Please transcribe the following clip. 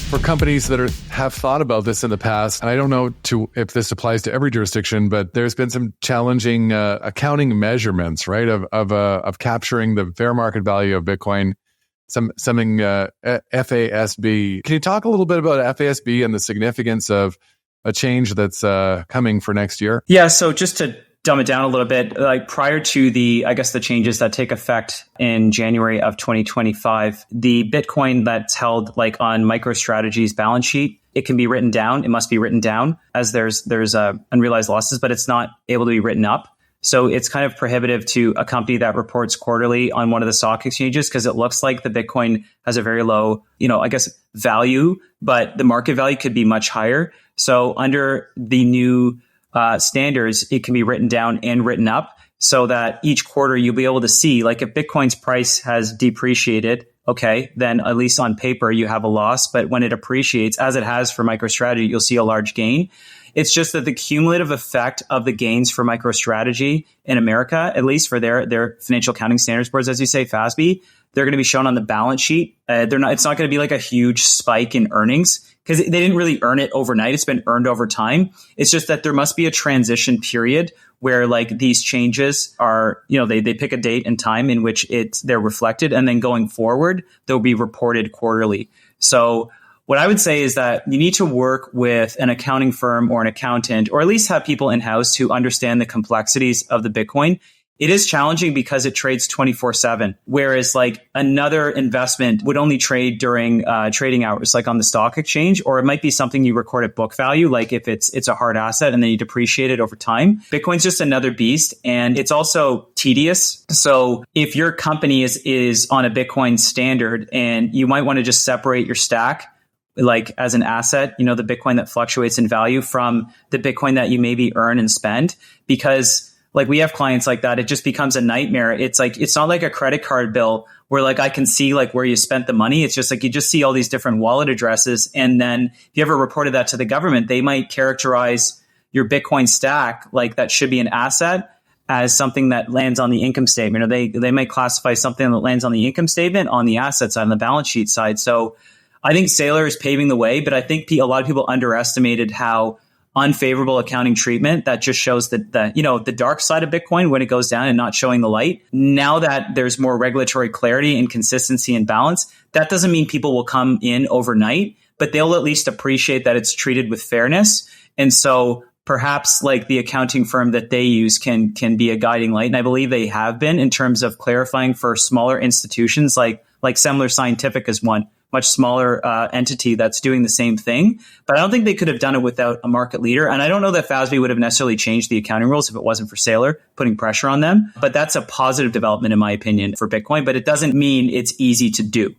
For companies that have thought about this in the past, and I don't know if this applies to every jurisdiction, but there's been some challenging accounting measurements, right, of capturing the fair market value of Bitcoin, something FASB. Can you talk a little bit about FASB and the significance of a change that's coming for next year? Yeah, so just to dumb it down a little bit, like prior to the changes that take effect in January of 2025, the Bitcoin that's held like on MicroStrategy's balance sheet, it can be written down. It must be written down as there's unrealized losses, but it's not able to be written up. So it's kind of prohibitive to a company that reports quarterly on one of the stock exchanges because it looks like the Bitcoin has a very low, value, but the market value could be much higher. So under the new standards, it can be written down and written up so that each quarter you'll be able to see, like if Bitcoin's price has depreciated, okay, then at least on paper you have a loss. But when it appreciates, as it has for MicroStrategy, you'll see a large gain. It's just that the cumulative effect of the gains for MicroStrategy in America, at least for their financial accounting standards boards, as you say, FASB, they're going to be shown on the balance sheet. It's not going to be like a huge spike in earnings because they didn't really earn it overnight. It's been earned over time. It's just that there must be a transition period where like these changes are, they pick a date and time in which they're reflected, and then going forward, they'll be reported quarterly. So what I would say is that you need to work with an accounting firm or an accountant, or at least have people in-house who understand the complexities of the Bitcoin. It is challenging because it trades 24/7, whereas like another investment would only trade during trading hours, like on the stock exchange, or it might be something you record at book value, like if it's a hard asset and then you depreciate it over time. Bitcoin's just another beast, and it's also tedious. So if your company is on a Bitcoin standard, and you might want to just separate your stack, like as an asset, the Bitcoin that fluctuates in value from the Bitcoin that you maybe earn and spend, because like we have clients like that, it just becomes a nightmare. It's like, it's not like a credit card bill where like I can see like where you spent the money. It's just like you just see all these different wallet addresses. And then if you ever reported that to the government, they might characterize your Bitcoin stack like that should be an asset as something that lands on the income statement, or they might classify something that lands on the income statement on the asset side, on the balance sheet side. So I think Saylor is paving the way, but I think a lot of people underestimated how unfavorable accounting treatment that just shows that the dark side of Bitcoin when it goes down and not showing the light. Now that there's more regulatory clarity and consistency and balance, that doesn't mean people will come in overnight, but they'll at least appreciate that it's treated with fairness. And so perhaps like the accounting firm that they use can be a guiding light. And I believe they have been in terms of clarifying for smaller institutions like Semler Scientific is one. Much smaller entity that's doing the same thing. But I don't think they could have done it without a market leader. And I don't know that FASB would have necessarily changed the accounting rules if it wasn't for Saylor putting pressure on them. But that's a positive development, in my opinion, for Bitcoin. But it doesn't mean it's easy to do.